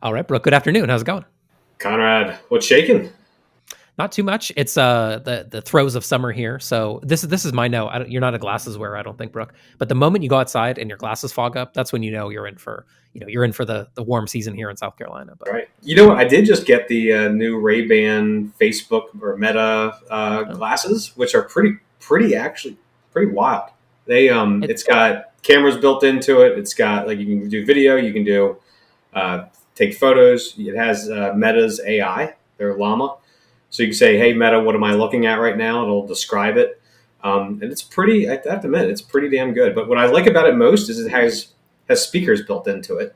All right, Brooke. Good afternoon. How's it going? Conrad, what's shaking? Not too much. It's the throes of summer here. So this is my note. You're not a glasses wearer, I don't think, Brooke. But the moment you go outside and your glasses fog up, that's when you know you're in for the warm season here in South Carolina. But Right. You know what? I did just get the new Ray-Ban Facebook or Meta oh, glasses, which are pretty actually pretty wild. it, It's got cameras built into it. It's got like you can do video, you can do uh, take photos. It has Meta's AI, their Llama, so you can say, "Hey Meta, what am I looking at right now?" It'll describe it, and it's pretty. I have to admit, it's pretty damn good. But what I like about it most is it has speakers built into it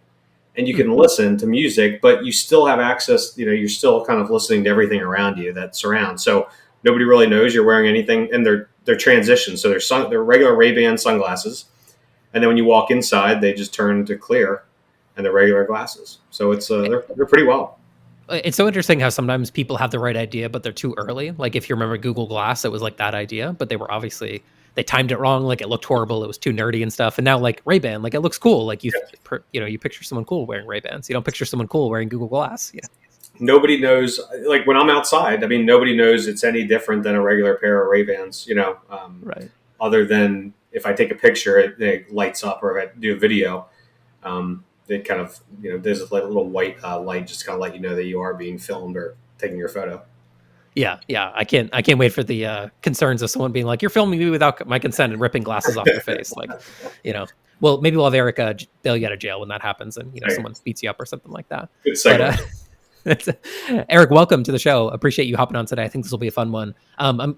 and you hmm, can listen to music, but you still have access. You're still kind of listening to everything around you that surrounds. So nobody really knows you're wearing anything, and they're transitions. So they're regular Ray-Ban sunglasses, and then when you walk inside, they just turn to clear, and they're regular glasses. So they're pretty well. it's so interesting how sometimes people have the right idea, but they're too early. Like if you remember Google Glass, it was like that idea, but they timed it wrong. Like it looked horrible. It was too nerdy and stuff. And now like Ray-Ban, like it looks cool. Like you picture someone cool wearing Ray-Bans. You don't picture someone cool wearing Google Glass. Yeah. Nobody knows. Like when I'm outside, I mean, nobody knows it's any different than a regular pair of Ray-Bans. Right. Other than if I take a picture, it lights up, or if I do a video, it kind of there's a little white light just kind of let you know that you are being filmed or taking your photo. Yeah, yeah. I can't wait for the concerns of someone being like, "You're filming me without my consent," and ripping glasses off your face. Like, you know. Well, maybe we'll have Eric bail you out of jail when that happens, and Right. someone beats you up or something like that. Good But segue. Eric, welcome to the show. Appreciate you hopping on today. I think this will be a fun one.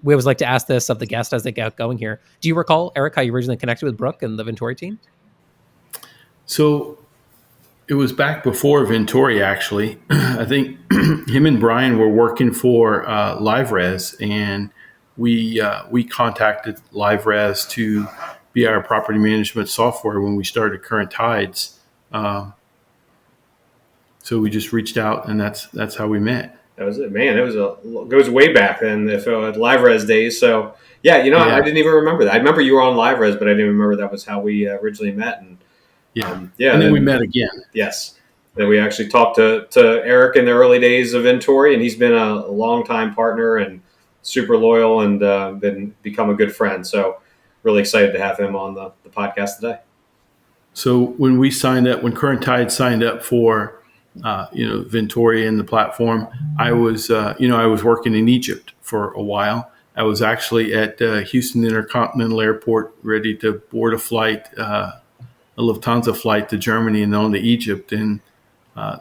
We always like to ask this of the guest as they get going here. Do you recall, Eric, how you originally connected with Brooke and the Vintory team? So it was back before Vintory, actually. I think him and Brian were working for LiveRes, and we contacted LiveRes to be our property management software when we started Current Tides. So we just reached out, and that's how we met. That was it, man. It goes way back then. If Live Res days, so yeah, I Yeah, didn't even remember that. I remember you were on Live Res, but I didn't remember that was how we originally met. And yeah. yeah, And and then we then met again. yes, then we actually talked to Eric in the early days of Vintory, and he's been a long time partner and super loyal, and been become a good friend. So really excited to have him on the podcast today. So when Current Tide signed up for, Vintory and the platform, I was working in Egypt for a while. I was actually at Houston Intercontinental Airport, ready to board a Lufthansa flight to Germany and on to Egypt. And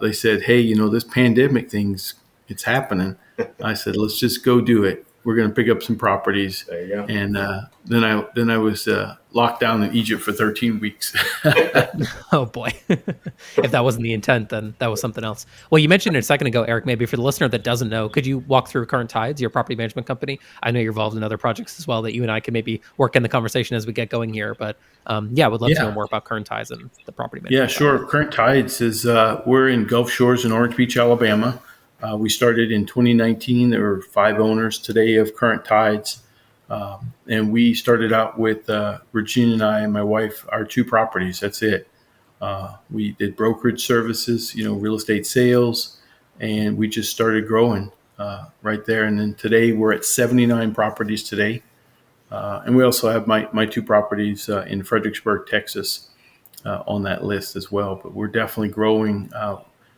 they said, "Hey, this pandemic it's happening." I said, "Let's just go do it. We're going to pick up some properties." There you And then I was locked down in Egypt for 13 weeks. go. Oh boy. If that wasn't the intent, then that was something else. Well, you mentioned it a second ago, Eric, maybe for the listener that doesn't know, could you walk through Current Tides, your property management company? I know you're involved in other projects as well that you and I can maybe work in the conversation as we get going here. But yeah, I would love to know Yeah, more about Current Tides and the property yeah, management side of it. sure. Current Tides is we're in Gulf Shores in Orange Beach, Alabama. We started in 2019. There were 5 owners today of Current Tides. And we started out with Regina and I and my wife, our 2 properties. That's it. We did brokerage services, real estate sales, and we just started growing right there. And then today we're at 79 properties today. And we also have my 2 properties in Fredericksburg, Texas, on that list as well. But we're definitely growing.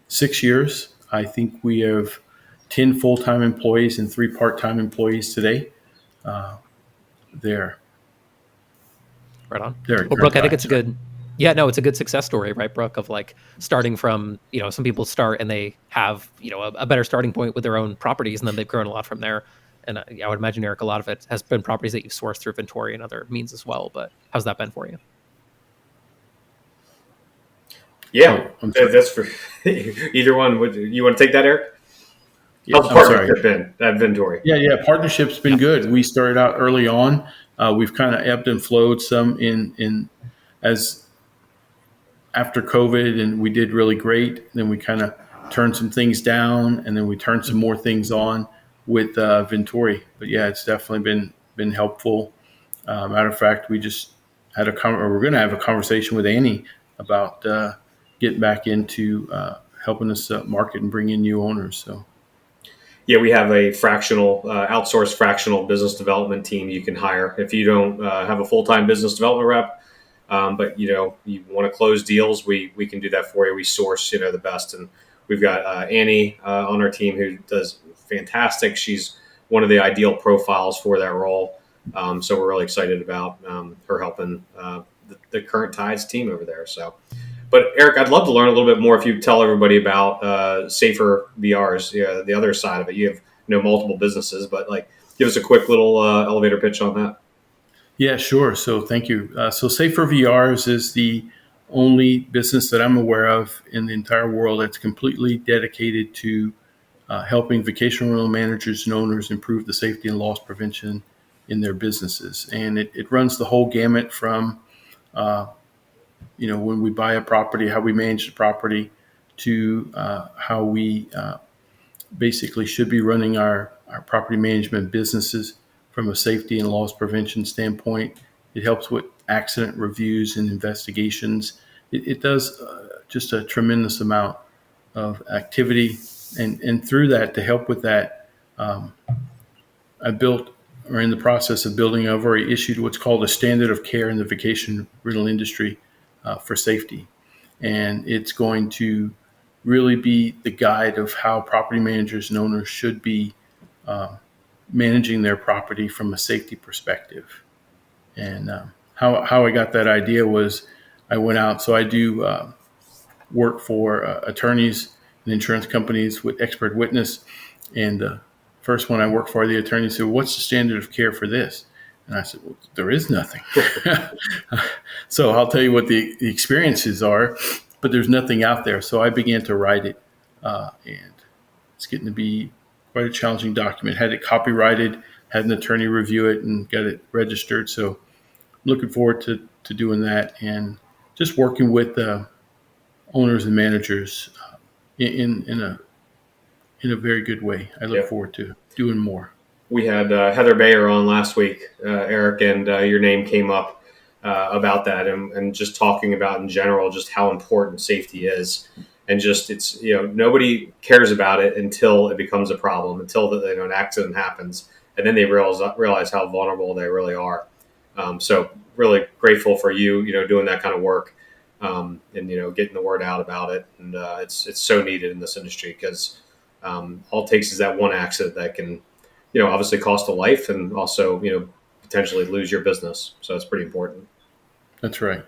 6 years, I think we have 10 full-time employees and 3 part-time employees today. There, Right on. there at Well, Current Brooke, I think it's Tides. a good, yeah, no, it's a good success story, right, Brooke, of like starting from, some people start and they have, a better starting point with their own properties and then they've grown a lot from there. And I would imagine, Eric, a lot of it has been properties that you've sourced through Vintory and other means as well. But how's that been for you? Yeah, Oh, I'm sorry. that's for either one. Would you want to take that, Eric? Yeah, How's the I'm sorry. partnership been at Vintory? Yeah. Partnership's been Yeah. good. We started out early on. We've kind of ebbed and flowed some in as after COVID, and we did really great. Then we kind of turned some things down, and then we turned some more things on with Vintory. But yeah, it's definitely been helpful. Matter of fact, we just or we're going to have a conversation with Annie about getting back into helping us market and bring in new owners. So. Yeah, we have a outsourced fractional business development team you can hire if you don't have a full-time business development rep. But you want to close deals, we can do that for you. We source the best, and we've got Annie on our team who does fantastic. She's one of the ideal profiles for that role. So we're really excited about her helping the current Tides team over there. So. But Eric, I'd love to learn a little bit more if you tell everybody about Safer VRs, the other side of it. You have multiple businesses, but give us a quick little elevator pitch on that. Yeah, sure. So thank you. So Safer VRs is the only business that I'm aware of in the entire world that's completely dedicated to helping vacation rental managers and owners improve the safety and loss prevention in their businesses. And it runs the whole gamut from when we buy a property, how we manage the property, to how we basically should be running our property management businesses from a safety and loss prevention standpoint. It helps with accident reviews and investigations. It does just a tremendous amount of activity. And through that, to help with that, I built, or in the process of building, I've already issued what's called a standard of care in the vacation rental industry for safety. And it's going to really be the guide of how property managers and owners should be managing their property from a safety perspective. And how I got that idea was I went out. So I do work for attorneys and insurance companies with expert witness. And the first one I worked for, the attorney said, "What's the standard of care for this?" And I said, "Well, there is nothing." So I'll tell you what the experiences are, but there's nothing out there. So I began to write it, and it's getting to be quite a challenging document. Had it copyrighted, had an attorney review it, and got it registered. So I'm looking forward to doing that and just working with owners and managers in a very good way. I look forward to doing more. We had Heather Bayer on last week, Eric, and your name came up about that, and just talking about in general just how important safety is, and just it's nobody cares about it until it becomes a problem, until an accident happens, and then they realize how vulnerable they really are. So really grateful for you doing that kind of work, and getting the word out about it, and it's so needed in this industry because all it takes is that one accident that can obviously cost a life and also potentially lose your business. So it's pretty important. That's right.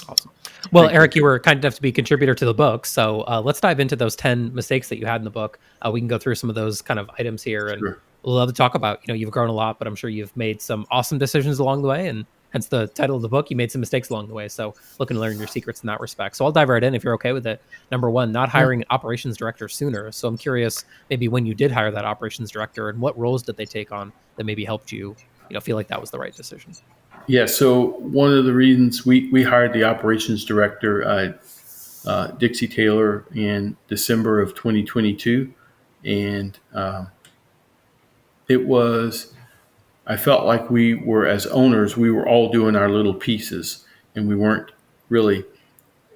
Awesome. Well, Eric, you were kind enough to be a contributor to the book. So let's dive into those 10 mistakes that you had in the book. We can go through some of those kind of items here, and Sure. we'll love to talk about, you've grown a lot, but I'm sure you've made some awesome decisions along the way, and hence the title of the book. You made some mistakes along the way. So looking to learn your secrets in that respect. So I'll dive right in if you're okay with it. Number one, not hiring an operations director sooner. So I'm curious maybe when you did hire that operations director and what roles did they take on that maybe helped you, feel like that was the right decision. Yeah. So one of the reasons we hired the operations director, Dixie Taylor, in December of 2022. And I felt like we were, as owners, we were all doing our little pieces, and we weren't really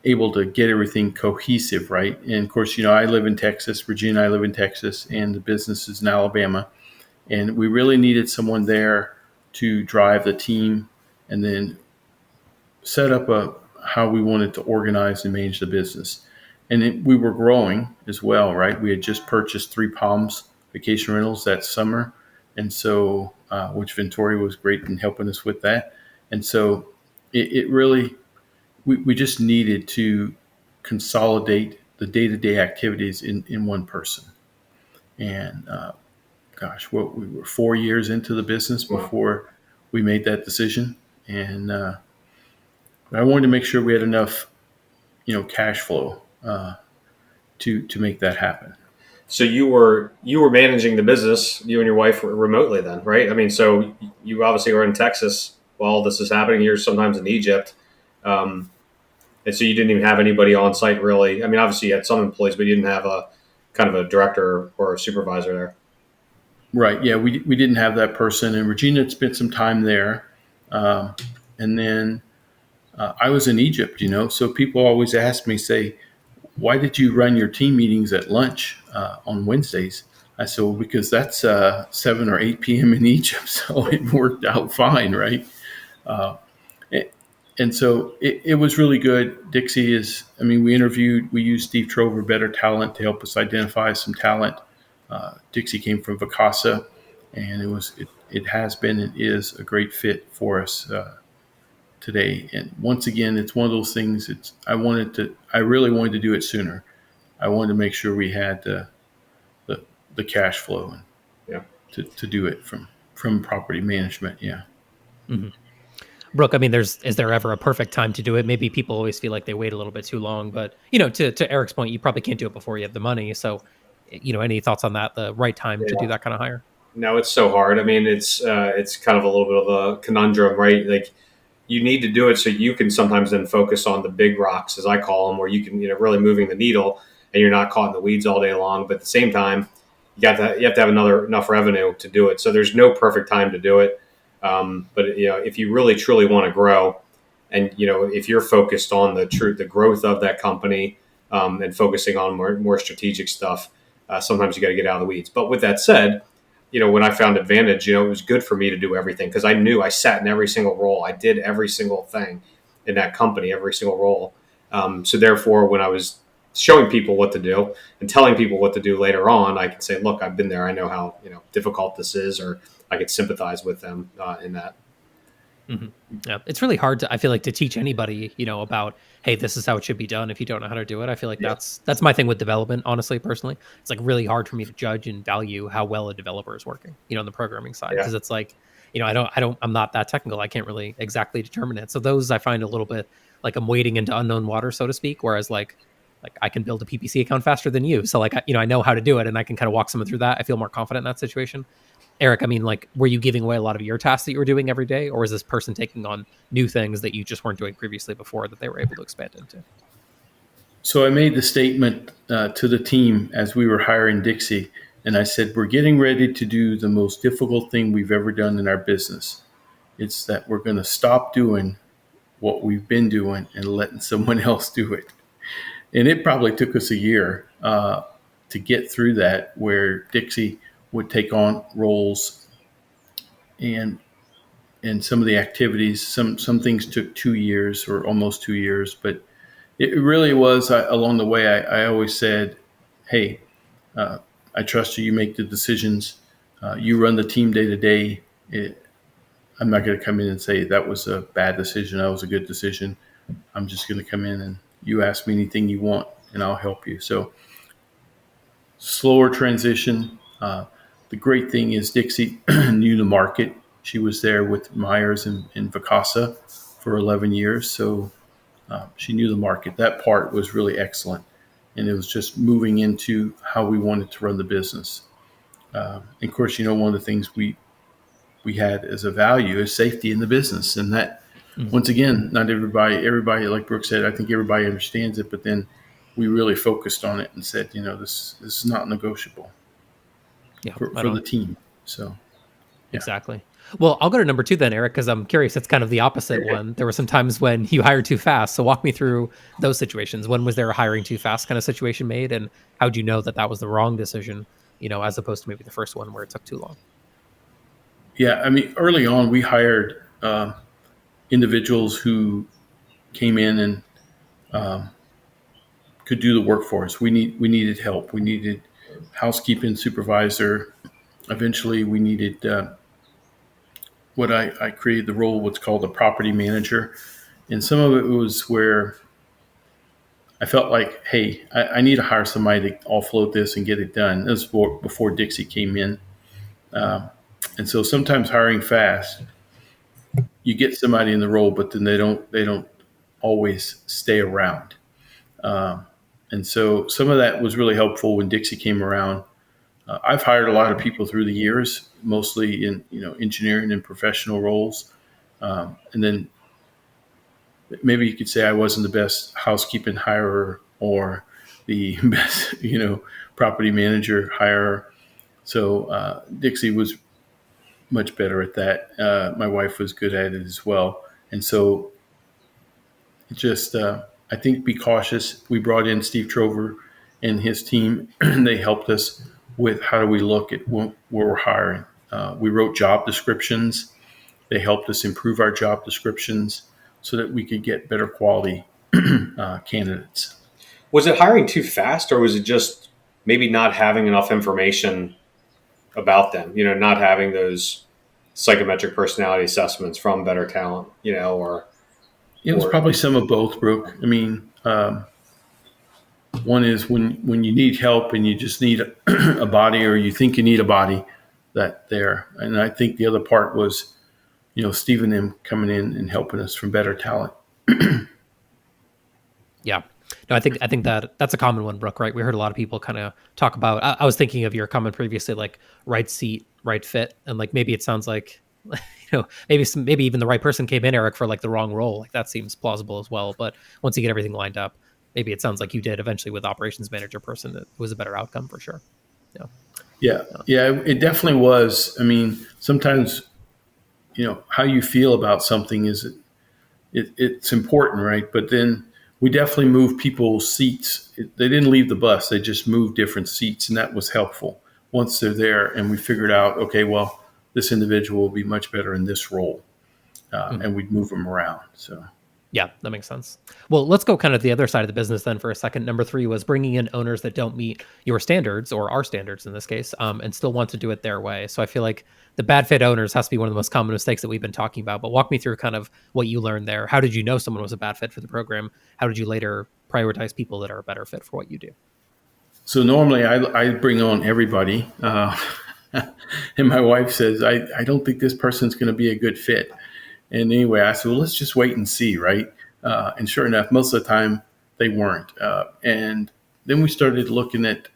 able to get everything cohesive, right? And of course, I live in Texas, Regina and I live in Texas, and the business is in Alabama. And we really needed someone there to drive the team and then set up how we wanted to organize and manage the business. And we were growing as well, right? We had just purchased 3 Palms vacation rentals that summer. And so, which Vintory was great in helping us with that. And so it really, we just needed to consolidate the day-to-day activities in one person. And we were 4 years into the business before we made that decision. And I wanted to make sure we had enough, cash flow to make that happen. So you were managing the business, you and your wife were remotely then, right? I mean, so you obviously were in Texas while this is happening. You're sometimes in Egypt. And so you didn't even have anybody on site really. I mean, obviously you had some employees, but you didn't have a kind of a director or a supervisor there. Right. Yeah, we didn't have that person. And Regina had spent some time there. And then I was in Egypt, so people always ask me, say, why did you run your team meetings at lunch on Wednesdays? I said, well, because that's 7 or 8 p.m. in Egypt, so it worked out fine, right? Uh, and so it was really good. Dixie is, I mean, we used Steve Trover, Better Talent, to help us identify some talent. Dixie came from Vacasa, and it has been and is a great fit for us today. And once again, it's one of those things. I really wanted to do it sooner. I wanted to make sure we had the cash flow and Yeah. to do it from property management. Yeah. Mm-hmm. Brooke, I mean, is there ever a perfect time to do it? Maybe people always feel like they wait a little bit too long, but to Eric's point, you probably can't do it before you have the money. So, any thoughts on that? The right time to do that kind of hire? No, it's so hard. I mean, it's kind of a little bit of a conundrum, right? Like you need to do it so you can sometimes then focus on the big rocks, as I call them, where you can really moving the needle, and you're not caught in the weeds all day long. But at the same time, you have to have enough revenue to do it. So there's no perfect time to do it. But if you really truly want to grow, and if you're focused on the growth of that company, and focusing on more strategic stuff, sometimes you got to get out of the weeds. But with that said, when I found Advantage, it was good for me to do everything because I knew I sat in every single role. I did every single thing in that company, every single role. So therefore, when I was showing people what to do and telling people what to do later on, I could say, look, I've been there. I know how difficult this is, or I could sympathize with them in that. Mm-hmm. Yeah, it's really hard I feel like to teach anybody, about, hey, this is how it should be done if you don't know how to do it. I feel like that's my thing with development, honestly, personally. It's like really hard for me to judge and value how well a developer is working, on the programming side. Because it's like, I'm not that technical. I can't really exactly determine it. So those I find a little bit like I'm wading into unknown water, so to speak. Whereas like I can build a PPC account faster than you. So like, I know how to do it and I can kind of walk someone through that. I feel more confident in that situation. Eric, I mean, like, were you giving away a lot of your tasks that you were doing every day, or is this person taking on new things that you just weren't doing previously before that they were able to expand into? So I made the statement to the team as we were hiring Dixie, and I said, we're getting ready to do the most difficult thing we've ever done in our business. It's that we're going to stop doing what we've been doing and letting someone else do it. And it probably took us a year to get through that, where Dixie would take on roles and some of the activities. Some things took 2 years or almost 2 years, but it really was along the way. I always said, hey, I trust you. You make the decisions. You run the team day to day. I'm not going to come in and say that was a bad decision. That was a good decision. I'm just going to come in and you ask me anything you want and I'll help you. So slower transition. The great thing is Dixie knew the market. She was there with Myers and Vacasa for 11 years. So she knew the market. That part was really excellent. And it was just moving into how we wanted to run the business. And of course, one of the things we had as a value is safety in the business. And that, once again, not everybody, like Brooke said, I think everybody understands it, but then we really focused on it and said, this is not negotiable for the team. So, yeah. Exactly. Well, I'll go to number 2 then, Eric, because I'm curious. It's kind of the opposite one. There were some times when you hired too fast. So walk me through those situations. When was there a hiring too fast kind of situation made? And how'd you know that was the wrong decision, as opposed to maybe the first one where it took too long? Yeah. I mean, early on, we hired individuals who came in and could do the work for us. We needed help. We needed housekeeping supervisor. Eventually, we needed what I created the role, what's called a property manager. And some of it was where I felt like, hey, I need to hire somebody to offload this and get it done. This was before Dixie came in. And so sometimes hiring fast, you get somebody in the role, but then they don't always stay around. And so some of that was really helpful when Dixie came around. I've hired a lot of people through the years, mostly in engineering and professional roles, and then maybe you could say I wasn't the best housekeeping hirer or the best property manager hirer. So Dixie was much better at that. My wife was good at it as well, and so just I I think be cautious. We brought in Steve Trover and his team, and they helped us with how do we look at where we're hiring. We wrote job descriptions. They helped us improve our job descriptions so that we could get better quality candidates. Was it hiring too fast, or was it just maybe not having enough information about them? Not having those psychometric personality assessments from Better Talent. Or it was probably some of both, Brooke. I mean, one is when you need help and you just need a body, or you think you need a body, that there. And I think the other part was, Steve and them coming in and helping us from Better Talent. Yeah. No, I think that's a common one, Brooke, right? We heard a lot of people kind of talk about, I was thinking of your comment previously, like right seat, right fit. And like, maybe it sounds like, maybe even the right person came in, Eric, for like the wrong role. Like that seems plausible as well. But once you get everything lined up, maybe it sounds like you did eventually with operations manager person, it was a better outcome for sure. Yeah. It definitely was. I mean, sometimes, how you feel about something it's important, right? But then we definitely moved people's seats. They didn't leave the bus. They just moved different seats, and that was helpful. Once they're there and we figured out, okay, well, this individual will be much better in this role, and we'd move them around. So. Yeah, that makes sense. Well, let's go kind of the other side of the business then for a second. Number 3 was bringing in owners that don't meet your standards, or our standards in this case, and still want to do it their way. So I feel like the bad fit owners has to be one of the most common mistakes that we've been talking about. But walk me through kind of what you learned there. How did you know someone was a bad fit for the program? How did you later prioritize people that are a better fit for what you do? So normally I bring on everybody. And my wife says, I don't think this person's going to be a good fit. And anyway, I said, well, let's just wait and see, right? And sure enough, most of the time they weren't. And then we started looking at,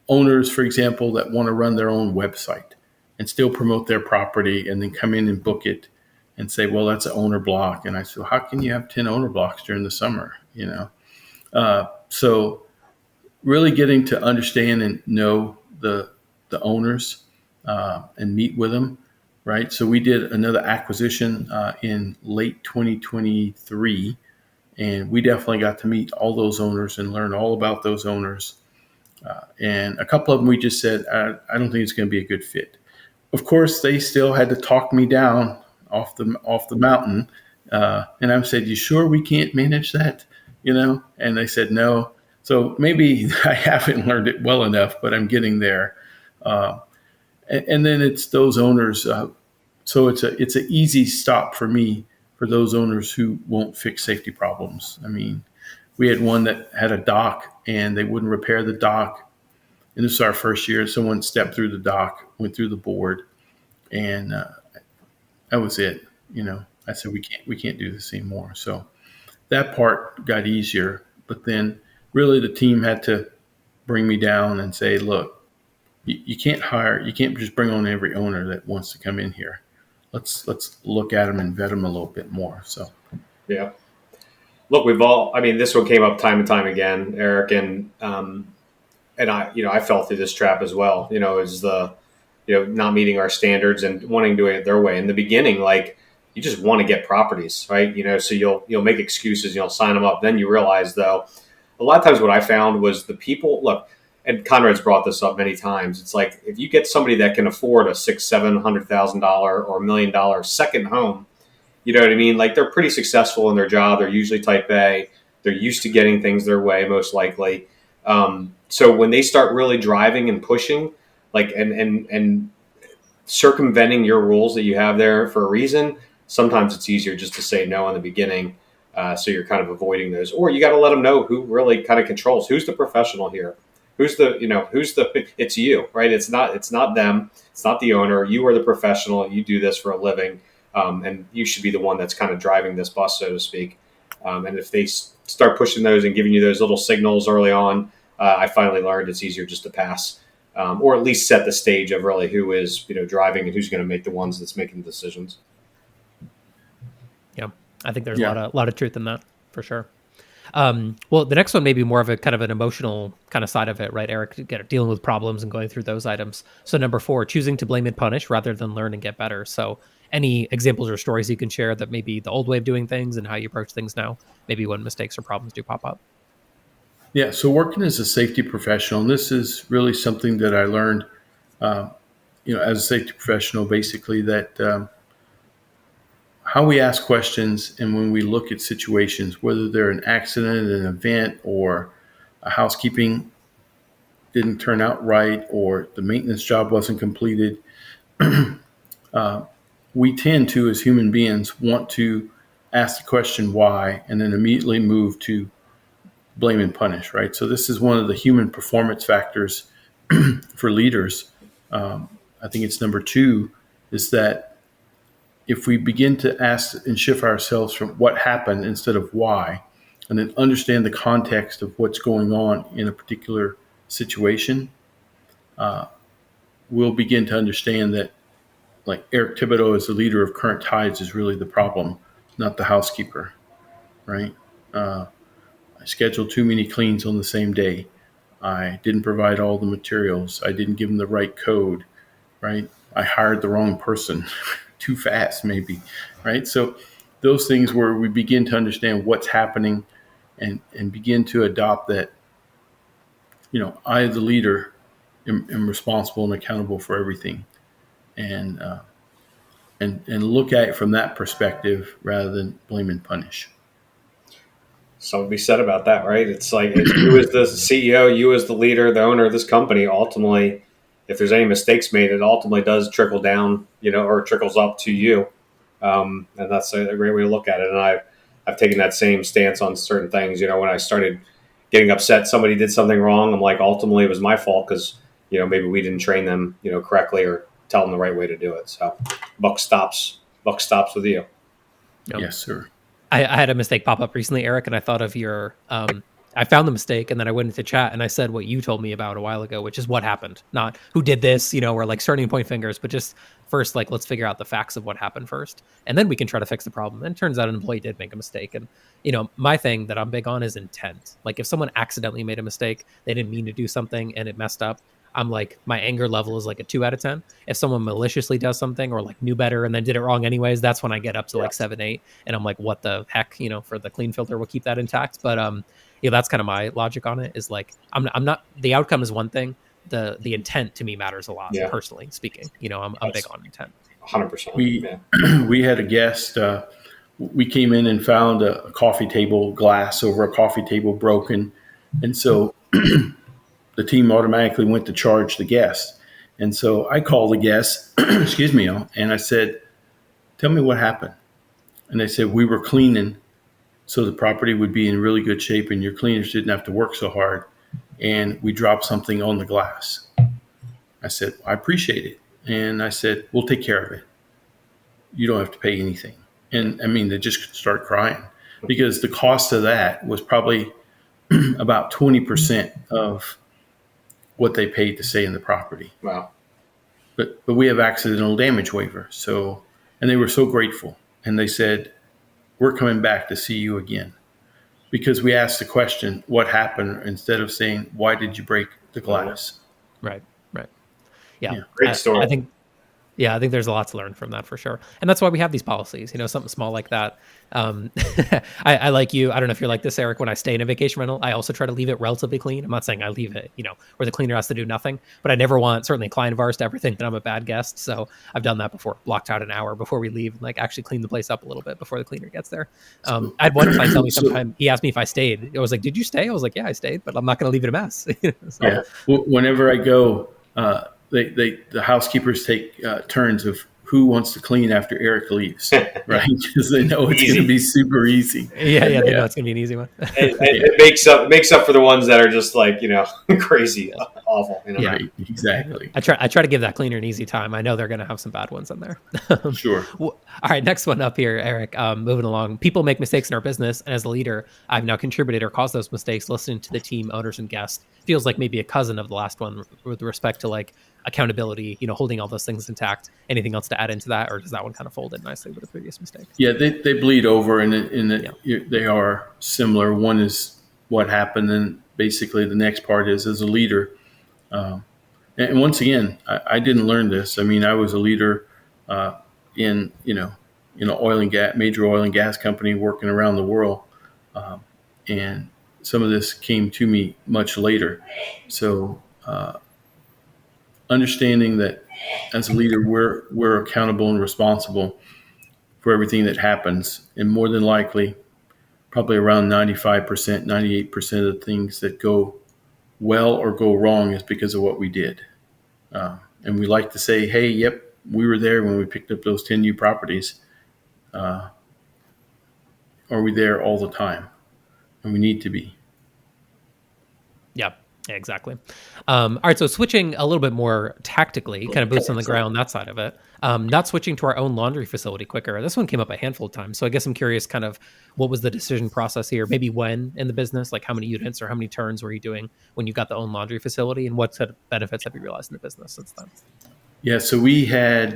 owners, for example, that want to run their own website and still promote their property and then come in and book it and say, well, that's an owner block. And I said, well, how can you have 10 owner blocks during the summer? So really getting to understand and know the owners and meet with them. Right. So we did another acquisition in late 2023, and we definitely got to meet all those owners and learn all about those owners. And a couple of them, we just said, I don't think it's going to be a good fit. Of course, they still had to talk me down off the mountain. And I said, you sure we can't manage that? And they said, no. So maybe I haven't learned it well enough, but I'm getting there. And then it's those owners. So it's an easy stop for me for those owners who won't fix safety problems. I mean, we had one that had a dock and they wouldn't repair the dock. And this was our first year. Someone stepped through the dock, went through the board, and that was it. I said, we can't do this anymore. So that part got easier. But then really the team had to bring me down and say, look, you can't just bring on every owner that wants to come in here. Let's look at them and vet them a little bit more. So, yeah. Look, this one came up time and time again, Eric, and I fell through this trap as well. Is the, not meeting our standards and wanting to do it their way. In the beginning, like you just want to get properties, right? So you'll make excuses, you'll sign them up. Then you realize though, a lot of times what I found was the people, look, and Conrad's brought this up many times. It's like if you get somebody that can afford a $600,000-$700,000 or $1 million second home, you know what I mean? Like they're pretty successful in their job. They're usually type A. They're used to getting things their way, most likely. So when they start really driving and pushing, like and circumventing your rules that you have there for a reason, sometimes it's easier just to say no in the beginning. So you're kind of avoiding those, or you got to let them know who really kind of controls, who's the professional here. It's you, right? It's not them. It's not the owner. You are the professional. You do this for a living. And you should be the one that's kind of driving this bus, so to speak. And if they start pushing those and giving you those little signals early on, I finally learned it's easier just to pass, or at least set the stage of really who is, driving and who's going to make the ones that's making the decisions. Yeah. I think there's a lot of truth in that for sure. Well, the next one may be more of a kind of an emotional kind of side of it, right, Eric? Dealing with problems and going through those items. So number 4, choosing to blame and punish rather than learn and get better. So any examples or stories you can share that maybe the old way of doing things and how you approach things now, maybe when mistakes or problems do pop up. Yeah, so working as a safety professional, and this is really something that I learned, as a safety professional, basically that how we ask questions and when we look at situations, whether they're an accident, an event, or a housekeeping didn't turn out right, or the maintenance job wasn't completed, we tend to, as human beings, want to ask the question why and then immediately move to blame and punish, right? So this is one of the human performance factors for leaders. I think it's number 2, is that if we begin to ask and shift ourselves from what happened instead of why, and then understand the context of what's going on in a particular situation, we'll begin to understand that, like Eric Thibodeaux as the leader of Current Tides is really the problem, not the housekeeper, right? I scheduled too many cleans on the same day. I didn't provide all the materials. I didn't give them the right code, right? I hired the wrong person too fast, maybe, right? So those things where we begin to understand what's happening and begin to adopt that, I, the leader, am responsible and accountable for everything. And look at it from that perspective rather than blame and punish. Something to be said about that, right? It's like you as the CEO, you as the leader, the owner of this company, ultimately, if there's any mistakes made, it ultimately does trickle down, or trickles up to you. And that's a great way to look at it. And I've taken that same stance on certain things. When I started getting upset, somebody did something wrong. I'm like, ultimately, it was my fault because, maybe we didn't train them, correctly or tell them the right way to do it. So buck stops with you. Yep. Yes, sir. I had a mistake pop up recently, Eric, and I thought of your. I found the mistake, and then I went into chat and I said what you told me about a while ago, which is what happened, not who did this, or like starting to point fingers, but just first, like, let's figure out the facts of what happened first, and then we can try to fix the problem. And it turns out an employee did make a mistake, and my thing that I'm big on is intent. Like, if someone accidentally made a mistake, they didn't mean to do something, and it messed up. I'm like, my anger level is like a 2 out of 10. If someone maliciously does something or like knew better and then did it wrong anyways, that's when I get up to like 7, 8. And I'm like, what the heck, for the clean filter, we'll keep that intact. But, that's kind of my logic on it, is like, I'm not, the outcome is one thing. The intent to me matters a lot, personally speaking. I'm big on intent. 100%. We had a guest, we came in and found a coffee table glass over a coffee table broken. And so the team automatically went to charge the guest. And so I called the guest, excuse me, and I said, tell me what happened. And they said, we were cleaning so the property would be in really good shape and your cleaners didn't have to work so hard. And we dropped something on the glass. I said, I appreciate it. And I said, we'll take care of it. You don't have to pay anything. And I mean, they just start crying because the cost of that was probably about 20% of what they paid to stay in the property. Wow. But we have accidental damage waiver. So, and they were so grateful. And they said, we're coming back to see you again. Because we asked the question, what happened, instead of saying, why did you break the glass? Right. Yeah. Great story. I think there's a lot to learn from that for sure. And that's why we have these policies, something small like that. I like you. I don't know if you're like this, Eric. When I stay in a vacation rental, I also try to leave it relatively clean. I'm not saying I leave it, where the cleaner has to do nothing, but I never want, certainly a client of ours, to ever think that I'm a bad guest. So I've done that before, blocked out an hour before we leave and like actually clean the place up a little bit before the cleaner gets there. I had one client tell me sometime, he asked me if I stayed. I was like, did you stay? I was like, yeah, I stayed, but I'm not going to leave it a mess. So. Yeah. Whenever I go, the housekeepers take turns of who wants to clean after Eric leaves, right? Because they know it's going to be super easy. Yeah, they know it's going to be an easy one. It makes up for the ones that are just like, crazy, awful. Yeah, right, exactly. I try to give that cleaner an easy time. I know they're going to have some bad ones in there. Sure. Well, all right, next one up here, Eric. Moving along. People make mistakes in our business, and as a leader, I've now contributed or caused those mistakes. Listening to the team, owners, and guests feels like maybe a cousin of the last one with respect to like accountability, holding all those things intact. Anything else to add into that, or does that one kind of fold in nicely with the previous mistakes? Yeah, they bleed over, and they are similar. One is what happened, and basically the next part is as a leader. And once again, I didn't learn this. I mean, I was a leader in an oil and gas, major oil and gas company working around the world, and some of this came to me much later. So understanding that as a leader, we're accountable and responsible for everything that happens, and more than likely, probably around 95%, 98% of the things that go well or go wrong is because of what we did. And we like to say, hey, yep, we were there when we picked up those 10 new properties. Are we there all the time? And we need to be. Yeah, exactly. All right, so switching a little bit more tactically, kind of boots on the ground, that side of it. Not switching to our own laundry facility quicker. This one came up a handful of times. So I guess I'm curious kind of what was the decision process here? Maybe when in the business, like how many units or how many turns were you doing when you got the own laundry facility, and what set of benefits have you realized in the business since then? Yeah, so we had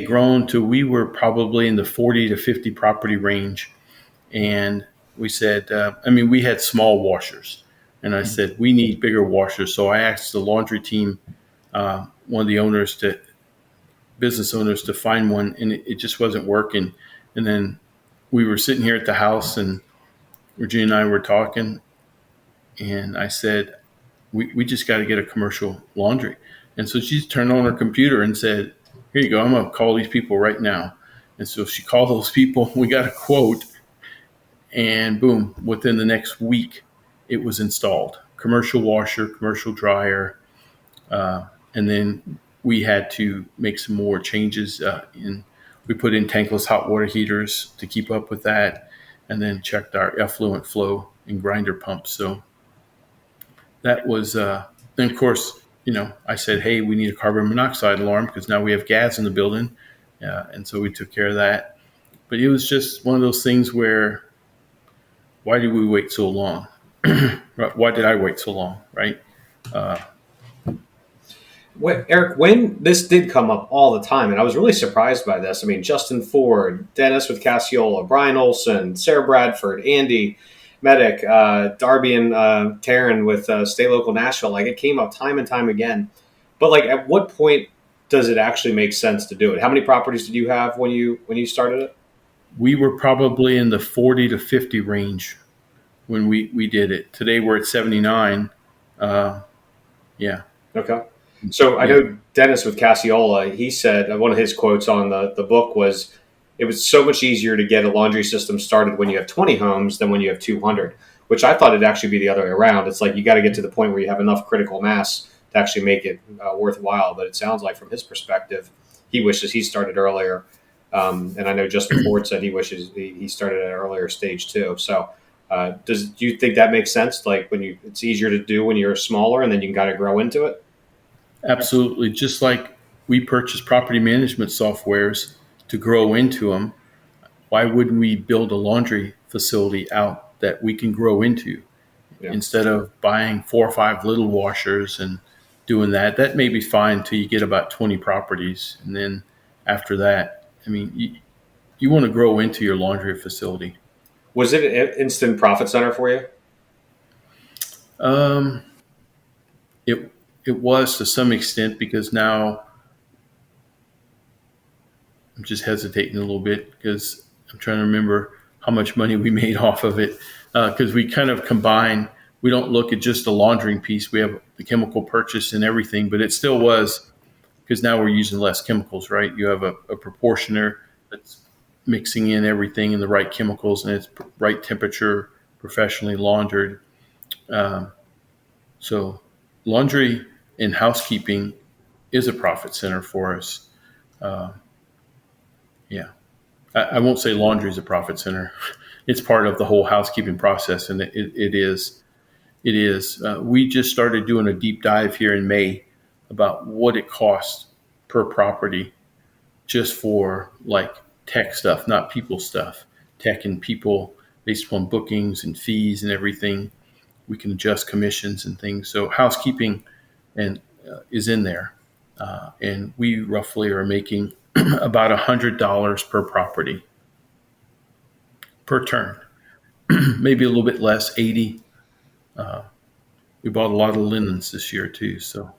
grown to, we were probably in the 40 to 50 property range. And we said, we had small washers. And I said, we need bigger washers. So I asked the laundry team, one of the business owners, to find one, and it just wasn't working. And then we were sitting here at the house, and Virginia and I were talking, and I said, we just got to get a commercial laundry. And so she turned on her computer and said, here you go, I'm going to call these people right now. And so she called those people, we got a quote, and boom, within the next week, it was installed. Commercial washer, commercial dryer, and then we had to make some more changes. We put in tankless hot water heaters to keep up with that, and then checked our effluent flow and grinder pumps. So that was, then of course, I said, hey, we need a carbon monoxide alarm because now we have gas in the building. And so we took care of that. But it was just one of those things where, why did we wait so long? Why did I wait so long, right? Eric, when this did come up all the time, and I was really surprised by this. I mean, Justin Ford, Dennis with Cassiola, Brian Olson, Sarah Bradford, Andy Medic, Darby and Taryn with State Local Nashville. Like, it came up time and time again. But like, at what point does it actually make sense to do it? How many properties did you have when you started it? We were probably in the 40 to 50 range when we did it. Today we're at 79. Yeah. Okay. So I know Dennis with Cassiola, he said, one of his quotes on the book was, it was so much easier to get a laundry system started when you have 20 homes than when you have 200, which I thought it'd actually be the other way around. It's like you got to get to the point where you have enough critical mass to actually make it worthwhile. But it sounds like from his perspective, he wishes he started earlier. And I know Justin Ford said he wishes he started at an earlier stage too. So do you think that makes sense? Like it's easier to do when you're smaller and then you can kind of grow into it? Absolutely. Just like we purchase property management softwares to grow into them, why wouldn't we build a laundry facility out that we can grow into instead of buying 4 or 5 little washers and doing that? That may be fine till you get about 20 properties. And then after that, you want to grow into your laundry facility. Was it an instant profit center for you? It was to some extent, because now I'm just hesitating a little bit because I'm trying to remember how much money we made off of it, because we kind of combine. We don't look at just the laundering piece. We have the chemical purchase and everything, but it still was, because now we're using less chemicals, right? You have a proportioner that's mixing in everything in the right chemicals, and it's right temperature, professionally laundered. So laundry and housekeeping is a profit center for us. I won't say laundry is a profit center. It's part of the whole housekeeping process, and it is. It is. We just started doing a deep dive here in May about what it costs per property just for like tech stuff, not people stuff. Tech and people based upon bookings and fees and everything. We can adjust commissions and things. So housekeeping is in there. And we roughly are making about $100 per property per turn, maybe a little bit less, 80. We bought a lot of linens this year too. So,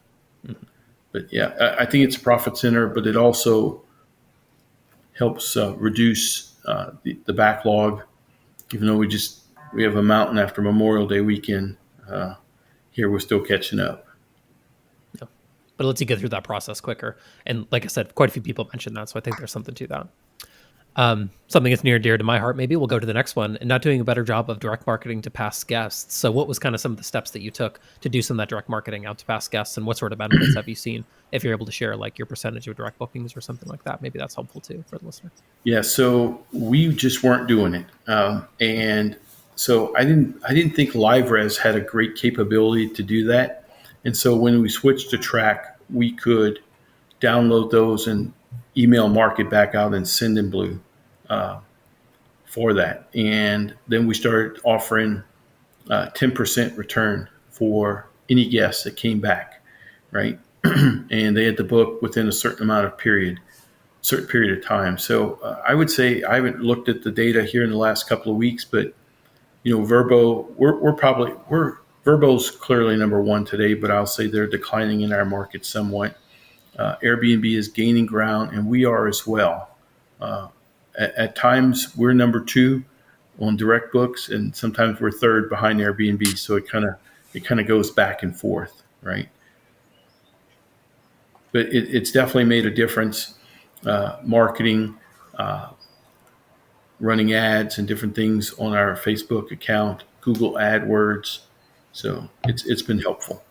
but yeah, I think it's a profit center, but it also helps reduce the backlog. Even though we have a mountain after Memorial Day weekend, here we're still catching up. Yeah. But it lets you get through that process quicker. And like I said, quite a few people mentioned that, so I think there's something to that. Something that's near and dear to my heart, maybe we'll go to the next one, and not doing a better job of direct marketing to past guests. So what was kind of some of the steps that you took to do some of that direct marketing out to past guests, and what sort of benefits have you seen? If you're able to share like your percentage of direct bookings or something like that, maybe that's helpful too for the listener. Yeah, so we just weren't doing it. And so I didn't think LiveRes had a great capability to do that. And so when we switched to Track, we could download those and email market back out and send in blue for that. And then we started offering 10% return for any guest that came back, right? And they had to book within a certain period of time. So I would say I haven't looked at the data here in the last couple of weeks, but Vrbo, Vrbo's clearly number one today, but I'll say they're declining in our market somewhat. Airbnb is gaining ground, and we are as well. At times, we're number two on direct books, and sometimes we're third behind Airbnb. So it kind of goes back and forth, right? But it's definitely made a difference. Marketing, running ads and different things on our Facebook account, Google AdWords. So it's been helpful.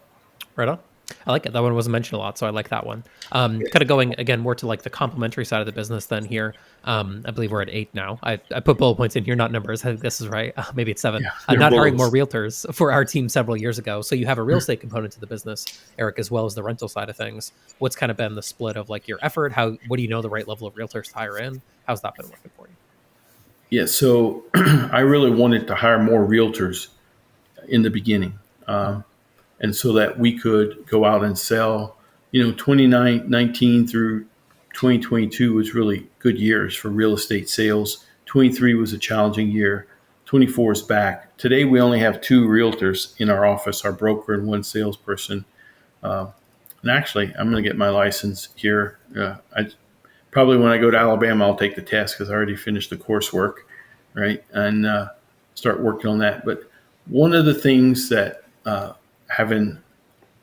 Right on. I like it. That one wasn't mentioned a lot, so I like that one. Kind of going again more to like the complementary side of the business then here. I believe we're at 8 now. I put bullet points in here, not numbers. I think this is right. Maybe it's 7. Not hiring more realtors for our team several years ago. So you have a real estate component to the business, Eric, as well as the rental side of things. What's kind of been the split of like your effort? What do you know the right level of realtors to hire in? How's that been working for you? Yeah, so I really wanted to hire more realtors in the beginning. And so that we could go out and sell. 2019 through 2022 was really good years for real estate sales. 23 was a challenging year. 24 is back. Today, we only have 2 realtors in our office, our broker and 1 salesperson. And actually, I'm going to get my license here. Probably when I go to Alabama, I'll take the test because I already finished the coursework, right? And start working on that. But one of the things that having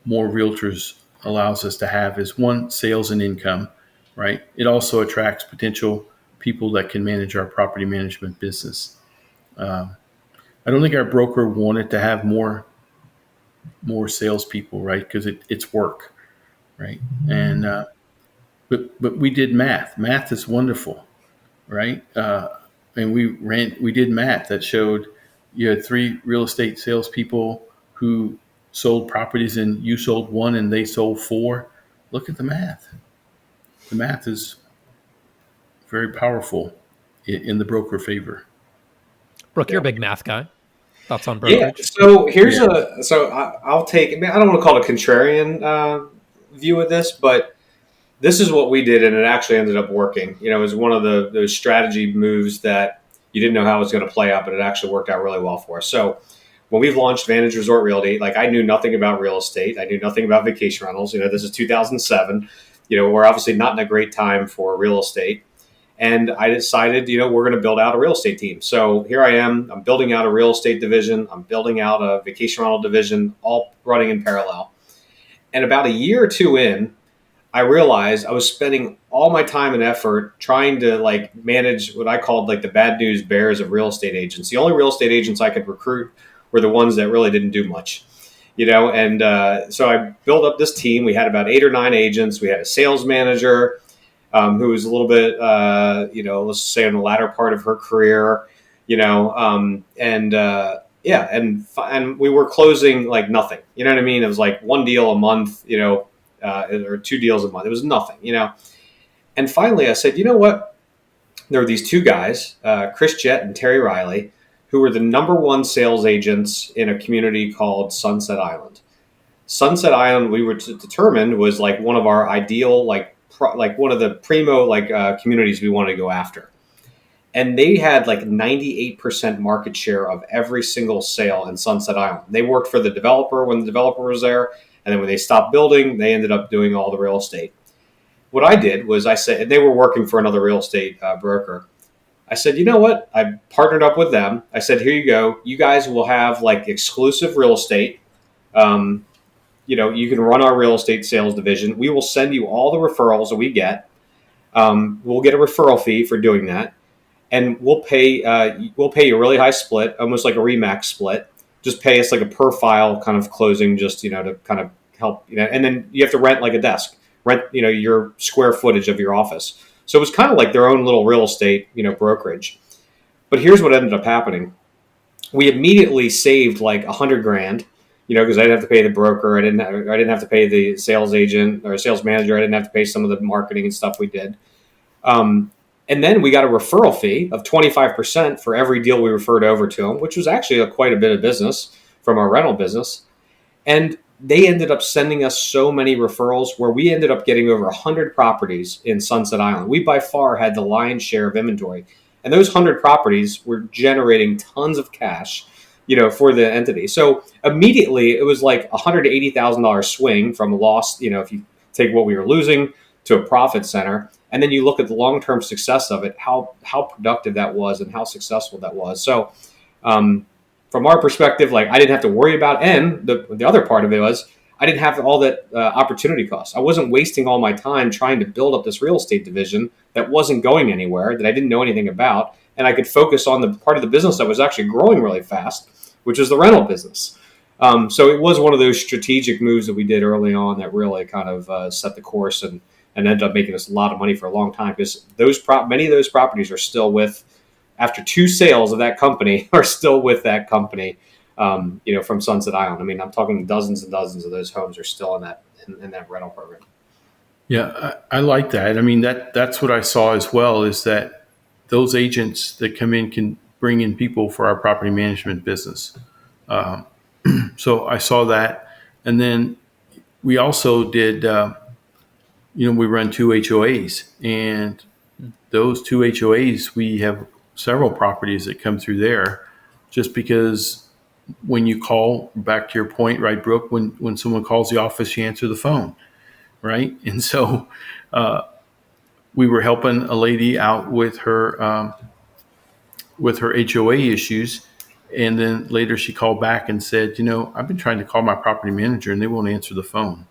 more realtors allows us to have is one, sales and income, right? It also attracts potential people that can manage our property management business. I don't think our broker wanted to have more salespeople, right? Because it's work, right? And but we did math. Math is wonderful, right? And we did math that showed you had 3 real estate salespeople who sold properties and you sold 1 and they sold 4. Look at the math. The math is very powerful in the broker favor. Brooke, you're a big math guy. Thoughts on brokerage? Yeah. So I'll take. I don't want to call it a contrarian view of this, but this is what we did, and it actually ended up working. It was one of those strategy moves that you didn't know how it was going to play out, but it actually worked out really well for us. So when we launched Vantage Resort Realty, like I knew nothing about real estate. I knew nothing about vacation rentals. This is 2007. We're obviously not in a great time for real estate. And I decided, we're going to build out a real estate team. So here I am. I'm building out a real estate division. I'm building out a vacation rental division, all running in parallel. And about a year or 2 in, I realized I was spending all my time and effort trying to manage what I called the bad news bears of real estate agents. The only real estate agents I could recruit were the ones that really didn't do much, and so I built up this team. We had about 8 or 9 agents. We had a sales manager who was a little bit, let's say in the latter part of her career, and we were closing nothing. You know what I mean? It was 1 deal a month, or 2 deals a month. It was nothing, And finally I said, you know what? There were these 2 guys, Chris Jett and Terry Riley, who were the number 1 sales agents in a community called Sunset Island. Sunset Island, we were determined was like one of our ideal, like one of the primo communities we wanted to go after. And they had like 98% market share of every single sale in Sunset Island. They worked for the developer when the developer was there, and then when they stopped building, they ended up doing all the real estate. What I did was I said, and they were working for another real estate broker. I said, you know what? I partnered up with them. I said, here you go. You guys will have like exclusive real estate. Um, you can run our real estate sales division. We will send you all the referrals that we get. We'll get a referral fee for doing that, and we'll pay you a really high split, almost like a Remax split. Just pay us like a per file kind of closing, just to kind of help. And then you have to rent like a desk, rent your square footage of your office. So it was kind of like their own little real estate brokerage. But here's what ended up happening: we immediately saved like $100,000. Because I didn't have to pay the broker, I didn't have to pay the sales agent or sales manager, I didn't have to pay some of the marketing and stuff we did. And then we got a referral fee of 25% for every deal we referred over to them, which was actually quite a bit of business from our rental business. And they ended up sending us so many referrals where we ended up getting over 100 properties in Sunset Island. We by far had the lion's share of inventory. And those 100 properties were generating tons of cash for the entity. So immediately it was like $180,000 swing from a loss, if you take what we were losing to a profit center. And then you look at the long-term success of it, how productive that was and how successful that was. So from our perspective, like I didn't have to worry about, and the other part of it was I didn't have all that opportunity cost. I wasn't wasting all my time trying to build up this real estate division that wasn't going anywhere, that I didn't know anything about. And I could focus on the part of the business that was actually growing really fast, which is the rental business. So it was one of those strategic moves that we did early on that really kind of set the course and ended up making us a lot of money for a long time, because many of those properties are still after 2 sales of that company, are still with that company, from Sunset Island. I mean, I'm talking dozens and dozens of those homes are still in that rental program. Yeah, I like that. I mean, that's what I saw as well, is that those agents that come in can bring in people for our property management business. So I saw that. And then we also did, we run 2 HOAs, and those 2 HOAs, we have several properties that come through there, just because when you call, back to your point, right, Brooke, when someone calls the office, you answer the phone, right? And so we were helping a lady out with her HOA issues. And then later she called back and said, I've been trying to call my property manager and they won't answer the phone.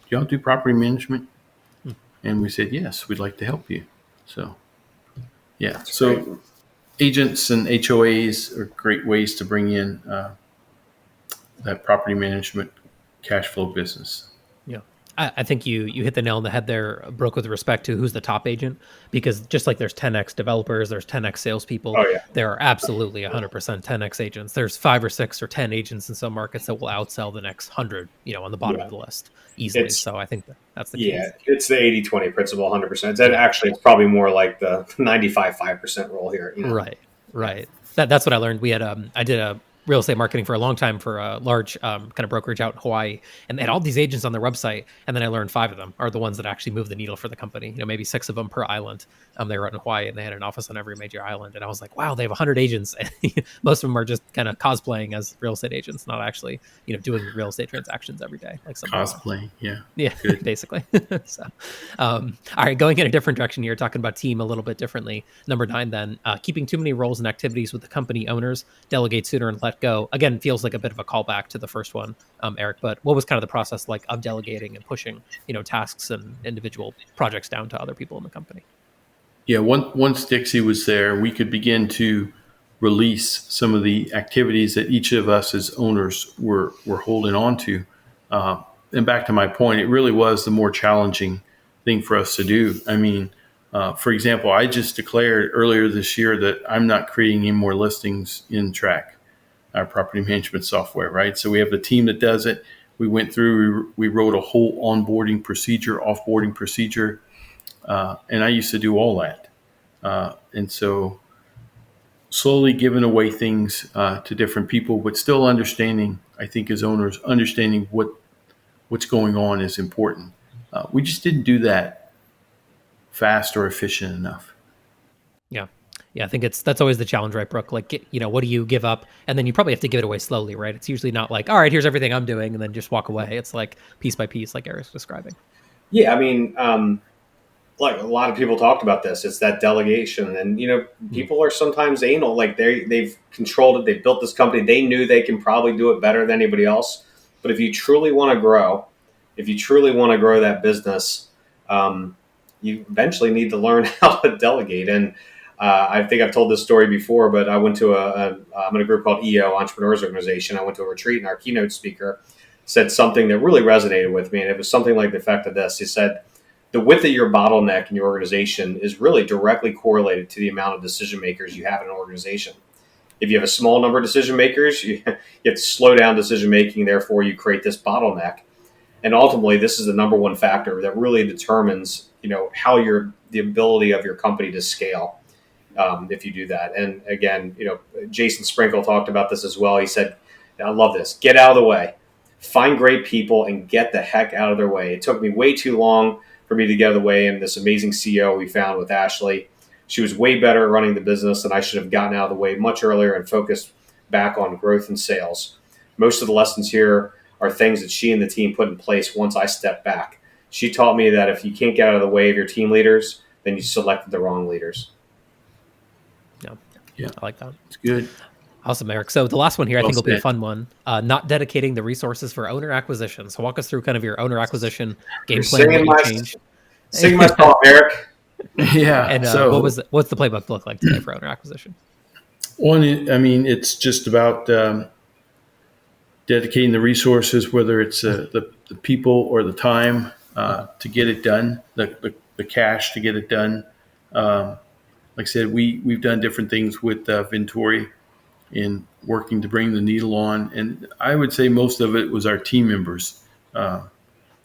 Do y'all do property management? And we said, yes, we'd like to help you. So, yeah. That's so great. Agents and HOAs are great ways to bring in that property management cash flow business. Yeah. I think you hit the nail on the head there, Brooke, with respect to who's the top agent, because just like there's 10X developers, there's 10X salespeople. Oh, yeah. There are absolutely 100% 10X agents. There's 5 or 6 or 10 agents in some markets that will outsell the next 100, on the bottom of the list easily. So I think that's the key. Yeah, it's the 80-20 principle, 100%. Actually, it's probably more like the 95-5% rule here. Right. That's what I learned. We had I did a real estate marketing for a long time for a large kind of brokerage out in Hawaii, and they had all these agents on their website, and then I learned 5 of them are the ones that actually move the needle for the company. Maybe 6 of them per island. They were out in Hawaii, and they had an office on every major island, and I was like, wow, they have 100 agents. Most of them are just kind of cosplaying as real estate agents, not actually doing real estate transactions every day, like some Cosplaying. Yeah, basically. So all right, going in a different direction here, talking about team a little bit differently. Number 9 then, keeping too many roles and activities with the company owners, delegate sooner and let go. Again, feels like a bit of a callback to the first one, Eric, but what was kind of the process like of delegating and pushing tasks and individual projects down to other people in the company? Yeah, once Dixie was there, we could begin to release some of the activities that each of us as owners were holding on to. And back to my point, it really was the more challenging thing for us to do. I mean, for example, I just declared earlier this year that I'm not creating any more listings in Track, our property management software, right? So we have the team that does it. We went through, we wrote a whole onboarding procedure, offboarding procedure, and I used to do all that. And so slowly giving away things to different people, but still understanding, I think as owners, understanding what what's going on is important. We just didn't do that fast or efficient enough. Yeah. Yeah, I think that's always the challenge, right, Brooke? Like, what do you give up? And then you probably have to give it away slowly, right? It's usually not like, all right, here's everything I'm doing, and then just walk away. It's like piece by piece, like Eric's describing. Yeah, I mean, like a lot of people talked about this. It's that delegation, and people are sometimes anal. Like they've controlled it. They've built this company. They knew they can probably do it better than anybody else. But if you truly want to grow, that business, you eventually need to learn how to delegate. And I think I've told this story before, but I went to I'm in a group called EO, Entrepreneurs Organization. I went to a retreat, and our keynote speaker said something that really resonated with me, and it was something like the effect of this. He said, the width of your bottleneck in your organization is really directly correlated to the amount of decision makers you have in an organization. If you have a small number of decision makers, you have to slow down decision making. Therefore, you create this bottleneck. And ultimately, this is the number one factor that really determines, how the ability of your company to scale. If you do that. And again, Jason Sprinkle talked about this as well. He said, I love this. Get out of the way. Find great people and get the heck out of their way. It took me way too long for me to get out of the way. And this amazing CEO we found with Ashley, she was way better at running the business than I should have gotten out of the way much earlier and focused back on growth and sales. Most of the lessons here are things that she and the team put in place once I stepped back. She taught me that if you can't get out of the way of your team leaders, then you selected the wrong leaders. Yeah, I like that. It's good. Awesome, Eric. So the last one here, I think will be a fun one. Not dedicating the resources for owner acquisition. So walk us through kind of your owner acquisition game plan. Sing my song, Eric. Yeah. And what's the playbook look like today for owner acquisition? One, it's just about dedicating the resources, whether it's the people or the time to get it done, the cash to get it done. Like I said, we've done different things with Vintory in working to bring the needle on. And I would say most of it was our team members.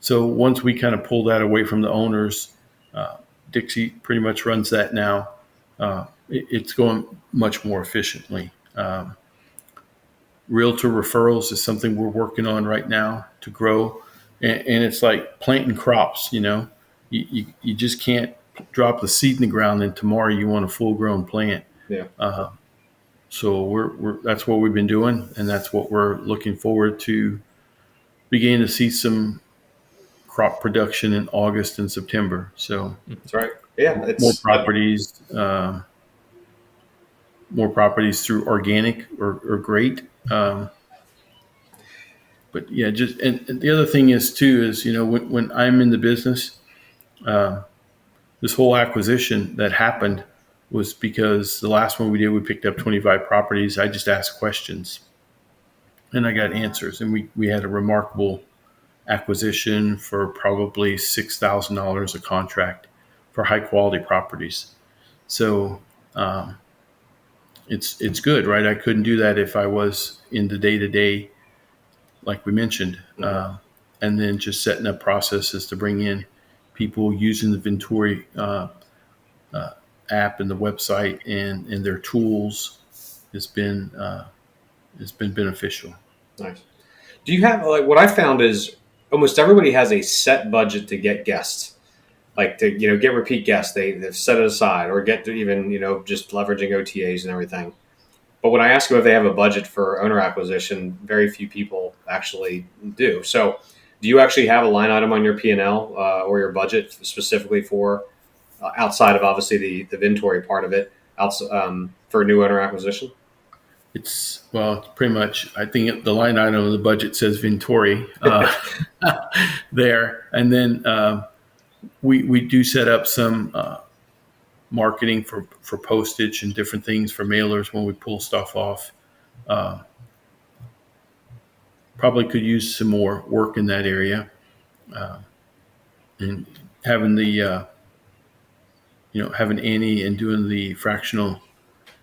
So once we kind of pull that away from the owners, Dixie pretty much runs that now. It's going much more efficiently. Realtor referrals is something we're working on right now to grow. And it's like planting crops, you just can't drop the seed in the ground and tomorrow you want a full grown plant. Yeah. So that's what we've been doing, and that's what we're looking forward to beginning to see some crop production in August and September. So that's right. Yeah, it's more properties through organic or great. But yeah, and the other thing is when I'm in the business, this whole acquisition that happened was because the last one we did, we picked up 25 properties. I just asked questions and I got answers, and we had a remarkable acquisition for probably $6,000 a contract for high quality properties. So it's good, right? I couldn't do that if I was in the day to day, like we mentioned, and then just setting up processes to bring in people using the Vintory app and the website and their tools has been beneficial. Nice. Do you have what I found is almost everybody has a set budget to get guests, like to get repeat guests. They've set it aside or get to even just leveraging OTAs and everything. But when I ask them if they have a budget for owner acquisition, very few people actually do. So, do you actually have a line item on your P&L or your budget specifically for outside of obviously the Vintory part of it, for new owner acquisition? It's pretty much. I think the line item of the budget says Vintory there, and then we do set up some marketing for postage and different things for mailers when we pull stuff off. Probably could use some more work in that area, and having having Annie and doing the fractional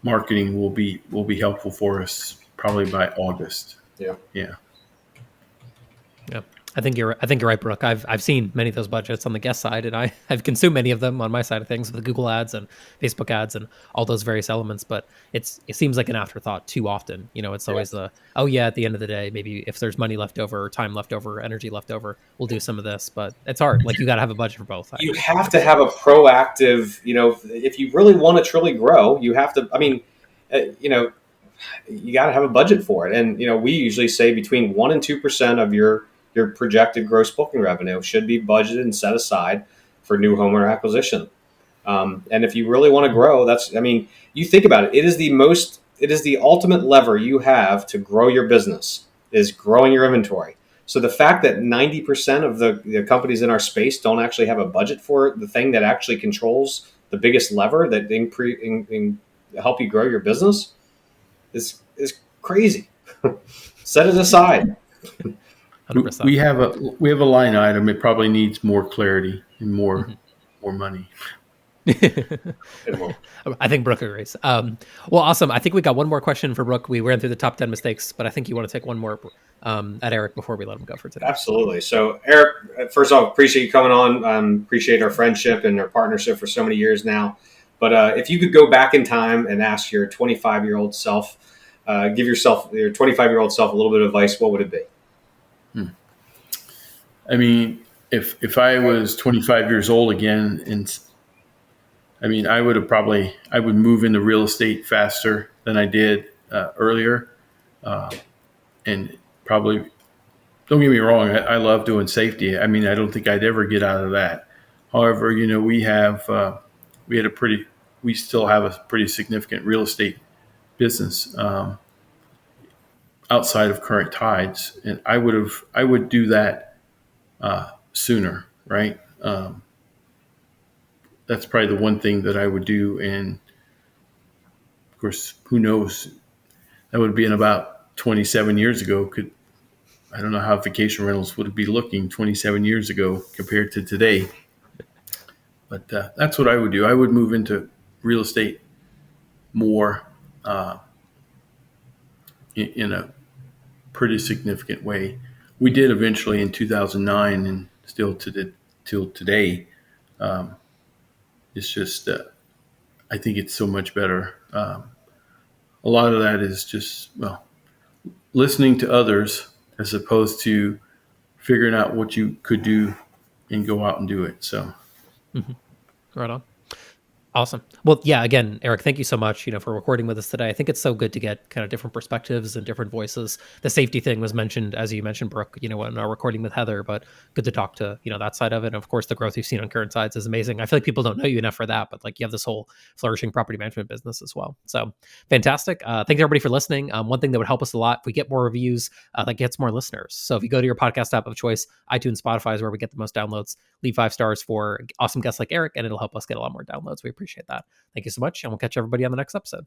marketing will be helpful for us probably by August. Yeah. Yeah. I think you're right, Brooke. I've seen many of those budgets on the guest side, and I've consumed many of them on my side of things with Google ads and Facebook ads and all those various elements. But it seems like an afterthought too often. It's Yeah. always oh yeah, at the end of the day, maybe if there's money left over, or time left over, energy left over, we'll do some of this. But it's hard. Like, you got to have a budget for both. You have to have a proactive, if you really want to truly grow, you have to, you got to have a budget for it. And, we usually say between 1% and 2% of your projected gross booking revenue should be budgeted and set aside for new homeowner acquisition. And if you really want to grow, you think about it, it is the ultimate lever you have to grow your business, is growing your inventory. So the fact that 90% of the companies in our space don't actually have a budget for the thing that actually controls the biggest lever that help you grow your business is crazy. Set it aside. 100%. We have a line item. It probably needs more clarity and more money. I think Brooke agrees. Well, awesome. I think we got one more question for Brooke. We ran through the top 10 mistakes, but I think you want to take one more at Eric before we let him go for today. Absolutely. So, Eric, first off, appreciate you coming on. Appreciate our friendship and our partnership for so many years now. But if you could go back in time and ask your 25-year-old self, give your 25-year-old self a little bit of advice, what would it be? I mean, if I was 25 years old again, I would move into real estate faster than I did earlier. And probably, don't get me wrong, I love doing safety. I don't think I'd ever get out of that. However, we still have a pretty significant real estate business outside of current tides. And I would do that sooner, right? That's probably the one thing that I would do. And of course, who knows? That would be in about 27 years ago. I don't know how vacation rentals would be looking 27 years ago compared to today. But that's what I would do. I would move into real estate more in a pretty significant way. We did eventually in 2009, and still till today. It's just, I think it's so much better. A lot of that is just, listening to others as opposed to figuring out what you could do and go out and do it. So, Right on. Awesome. Well, yeah, again, Eric, thank you so much, for recording with us today. I think it's so good to get kind of different perspectives and different voices. The safety thing was mentioned, as you mentioned, Brooke, in our recording with Heather, but good to talk to, that side of it. And of course, the growth you've seen on current sides is amazing. I feel like people don't know you enough for that, but you have this whole flourishing property management business as well. So fantastic. Thanks everybody for listening. One thing that would help us a lot, if we get more reviews, that gets more listeners. So if you go to your podcast app of choice, iTunes, Spotify is where we get the most downloads. Leave 5 stars for awesome guests like Eric, and it'll help us get a lot more downloads. We appreciate that. Thank you so much, and we'll catch everybody on the next episode.